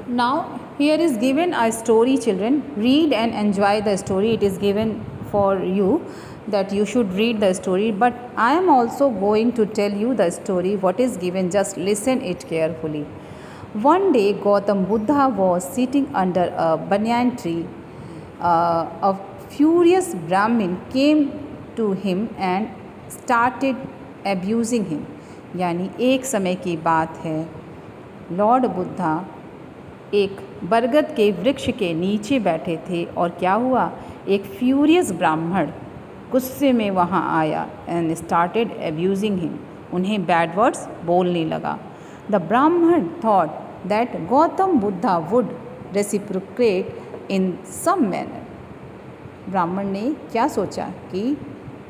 Now, here is given a story, children. Read and enjoy the story. It is given for you that you should read the story, but I am also going to tell you the story what is given. Just listen it carefully. One day, Gautam Buddha was sitting under a banyan tree. A furious Brahmin came to him and started abusing him. यानी एक समय की बात है, Lord Buddha एक बरगद के वृक्ष के नीचे बैठे थे और क्या हुआ, एक फ्यूरियस ब्राह्मण गुस्से में वहाँ आया एंड स्टार्टेड एब्यूजिंग हिम, उन्हें बैड वर्ड्स बोलने लगा. The Brahmin thought that Gautam Buddha would reciprocate in some manner. ब्राह्मण ने क्या सोचा कि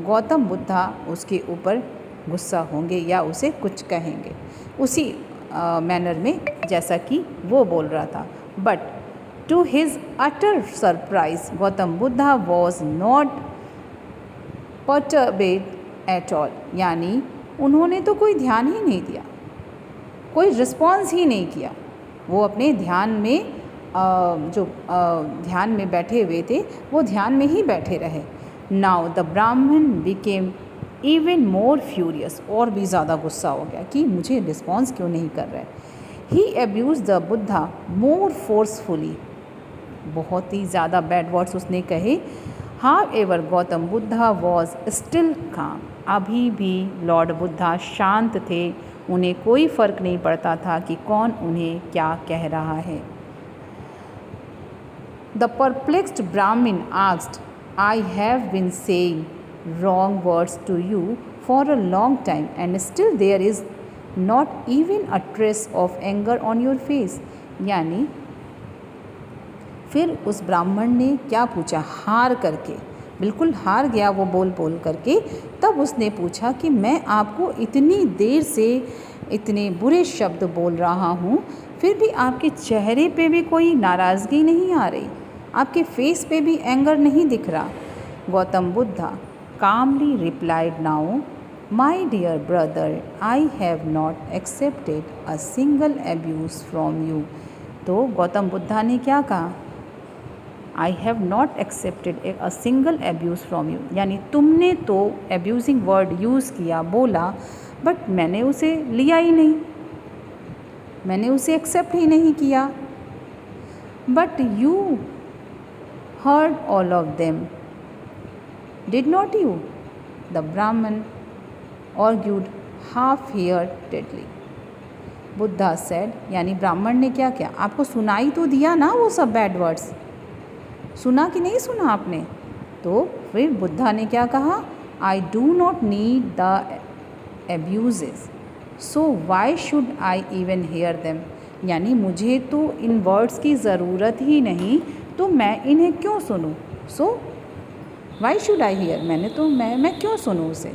गौतम बुद्धा उसके ऊपर गुस्सा होंगे या उसे कुछ कहेंगे उसी मैनर में जैसा कि वो बोल रहा था. But to his utter surprise Gautam Buddha was not perturbed at all. यानी उन्होंने तो कोई ध्यान ही नहीं दिया, कोई रिस्पॉन्स ही नहीं किया. वो अपने ध्यान में जो ध्यान में बैठे हुए थे वो ध्यान में ही बैठे रहे. नाउ द ब्राह्मण बिकेम इवन मोर फ्यूरियस, और भी ज़्यादा गुस्सा हो गया कि मुझे रिस्पॉन्स क्यों नहीं कर रहा है. He abuse the Buddha more forcefully, बहुत ही ज़्यादा बैड वर्ड्स उसने कहे. However Gautam Buddha was still calm, अभी भी लॉर्ड बुद्धा शांत थे, उन्हें कोई फ़र्क नहीं पड़ता था कि कौन उन्हें क्या कह रहा है. The perplexed Brahmin asked, I have been saying wrong words to you for a long time and still there is not even a trace of anger on your face. यानी फिर उस ब्राह्मण ने क्या पूछा, हार करके, बिल्कुल हार गया वो बोल बोल करके. तब उसने पूछा कि मैं आपको इतनी देर से इतने बुरे शब्द बोल रहा हूँ, फिर भी आपके चेहरे पे भी कोई नाराज़गी नहीं आ रही, आपके फेस पे भी एंगर नहीं दिख रहा. Gautam Buddha calmly replied, now, my dear brother, I have not accepted a single abuse from you. तो गौतम बुद्धा ने क्या कहा, I have not accepted a single abuse from you. यानी तुमने तो abusing word यूज़ किया, बोला, बट मैंने उसे लिया ही नहीं, मैंने उसे एक्सेप्ट ही नहीं किया. But you heard all of them, did not you? The Brahman argued half-heartedly. Buddha said, यानी ब्राह्मण ने क्या किया, आपको सुनाई तो दिया ना वो सब बैड वर्ड्स, सुना कि नहीं सुना आपने. तो फिर बुद्धा ने क्या कहा, I do not need the abuses, so why should I even hear them. यानी मुझे तो इन वर्ड्स की ज़रूरत ही नहीं, तो मैं इन्हें क्यों सुनूं. So why should I hear, मैंने तो मैं क्यों सुनूं उसे.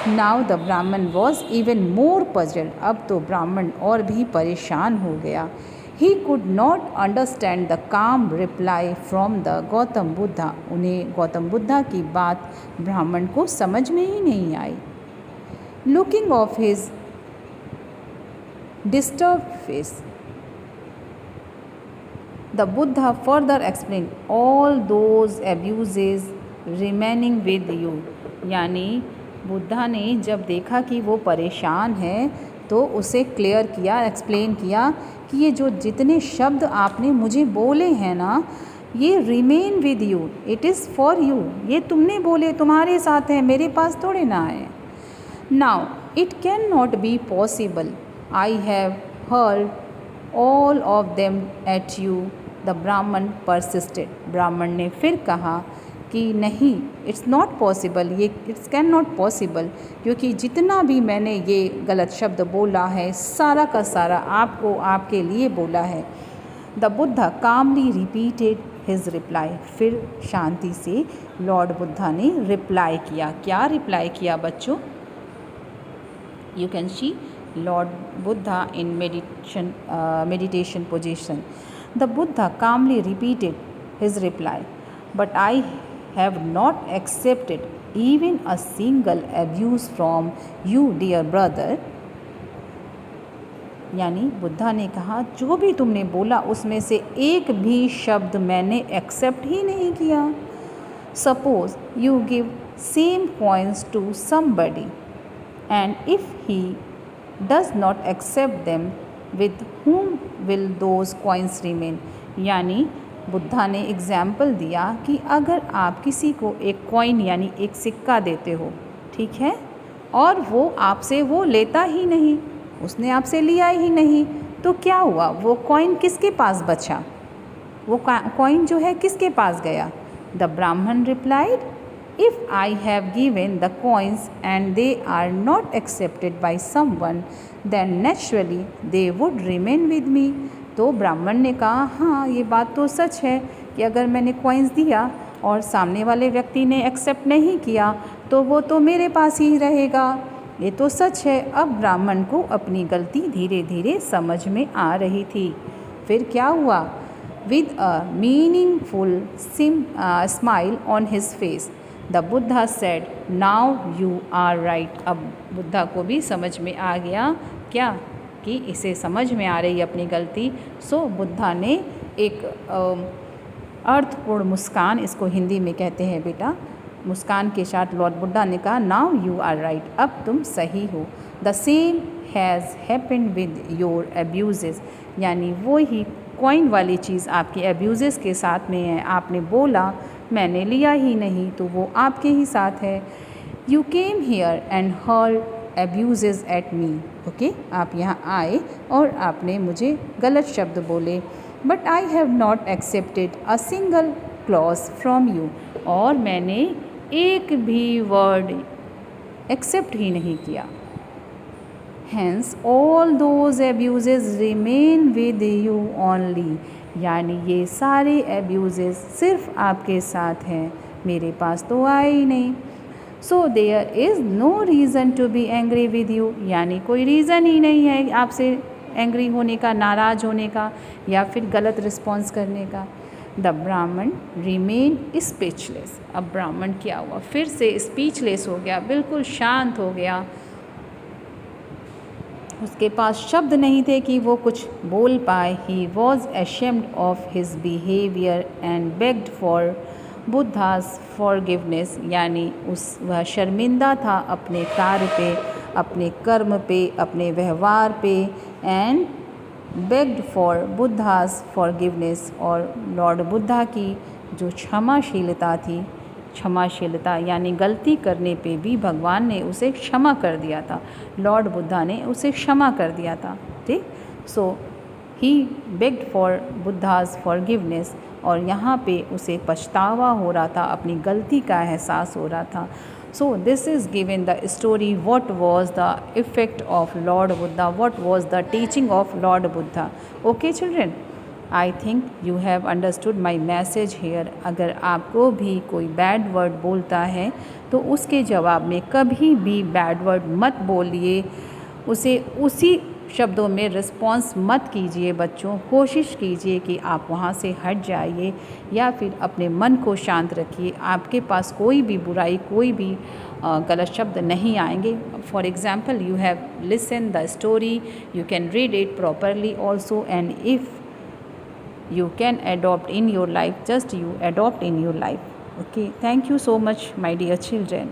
Now the Brahmin was even more puzzled, अब तो ब्राह्मण और भी परेशान हो गया. He could not understand the calm reply from the Gautam Buddha, उन्हें गौतम बुद्धा की बात ब्राह्मण को समझ में ही नहीं आई. Looking of his disturb face, the Buddha further explain all those abuses remaining with you. यानी बुद्धा ने जब देखा कि वो परेशान है तो उसे क्लियर किया, एक्सप्लेन किया कि ये जो जितने शब्द आपने मुझे बोले हैं ना, ये remain with you, it is for you, ये तुमने बोले, तुम्हारे साथ हैं, मेरे पास थोड़े ना आए. Now it can not be possible, I have heard all of them at you. The ब्राह्मण परसिस्टेड, ब्राह्मण ने फिर कहा कि नहीं, इट्स नॉट पॉसिबल, ये इट्स कैन नॉट पॉसिबल, क्योंकि जितना भी मैंने ये गलत शब्द बोला है सारा का सारा आपको, आपके लिए बोला है. The Buddha calmly repeated his reply, फिर शांति से लॉर्ड बुद्धा ने रिप्लाई किया. क्या रिप्लाई किया बच्चों, you can see Lord Buddha in meditation position. The Buddha calmly repeated his reply, but I have not accepted even a single abuse from you, dear brother. यानी बुद्धा ने कहा जो भी तुमने बोला उसमें से एक भी शब्द मैंने एक्सेप्ट ही नहीं किया. Suppose you give same coins to somebody and if he does not accept them, with whom will those coins remain. यानी बुद्धा ने एग्जाम्पल दिया कि अगर आप किसी को एक कॉइन यानी एक सिक्का देते हो, ठीक है, और वो आपसे वो लेता ही नहीं, उसने आपसे लिया ही नहीं, तो क्या हुआ, वो कॉइन किसके पास बचा, वो कॉइन जो है किसके पास गया. The Brahmin replied, if I have given the coins and they are not accepted by someone then naturally they would remain with me. तो ब्राह्मण ने कहा हाँ ये बात तो सच है कि अगर मैंने कॉइन्स दिया और सामने वाले व्यक्ति ने एक्सेप्ट नहीं किया तो वो तो मेरे पास ही रहेगा. ये तो सच है. अब ब्राह्मण को अपनी गलती धीरे धीरे समझ में आ रही थी. फिर क्या हुआ, with a meaningful smile on his face the Buddha said, now you are right. अब बुद्धा को भी समझ में आ गया क्या कि इसे समझ में आ रही अपनी गलती. सो बुद्धा ने एक अर्थपूर्ण मुस्कान, इसको हिंदी में कहते हैं बेटा, मुस्कान के साथ लॉर्ड बुद्धा ने कहा नाउ यू आर राइट, अब तुम सही हो. The same has happened with your abuses. यानी वो ही कॉइन वाली चीज़ आपके अब्यूजेस के साथ में है. आपने बोला मैंने लिया ही नहीं, तो वो आपके ही साथ है. You came here and heard abuses at me. Okay, आप यहाँ आए और आपने मुझे गलत शब्द बोले. But I have not accepted a single clause from you. और मैंने एक भी वर्ड एक्सेप्ट ही नहीं किया. Hence all those abuses remain with you only. यानी ये सारे एब्यूजेस सिर्फ आपके साथ हैं, मेरे पास तो आए ही नहीं. So there is no reason to be angry with you. यानी कोई रीज़न ही नहीं है आपसे एंग्री होने का, नाराज़ होने का या फिर गलत रिस्पॉन्स करने का. द ब्राह्मण रिमेन स्पीचलेस. अब ब्राह्मण क्या हुआ, फिर से स्पीचलेस हो गया, बिल्कुल शांत हो गया. उसके पास शब्द नहीं थे कि वो कुछ बोल पाए. He was ashamed of his behaviour and begged for Buddha's forgiveness. यानी वह शर्मिंदा था अपने कार्य पे, अपने कर्म पे, अपने व्यवहार पे. And begged for Buddha's forgiveness, और लॉर्ड बुद्धा की जो क्षमाशीलता थी, क्षमाशीलता यानी गलती करने पे भी भगवान ने उसे क्षमा कर दिया था. लॉर्ड बुद्धा ने उसे क्षमा कर दिया था. ठीक, सो ही बेग्ड फॉर बुद्धास फॉरगिवनेस. और यहाँ पे उसे पछतावा हो रहा था, अपनी गलती का एहसास हो रहा था. So this is given the story what was the effect of Lord Buddha, what was the teaching of Lord Buddha. Okay children, I think you have understood my message here. अगर आपको भी कोई बैड वर्ड बोलता है तो उसके जवाब में कभी भी बैड वर्ड मत बोलिए, उसे उसी शब्दों में रिस्पॉन्स मत कीजिए. बच्चों, कोशिश कीजिए कि आप वहाँ से हट जाइए या फिर अपने मन को शांत रखिए. आपके पास कोई भी बुराई, कोई भी गलत शब्द नहीं आएंगे. For example, you have listen the story, you can read it properly also, and if you can adopt in your life, just you adopt in your life. Okay, thank you so much my dear children.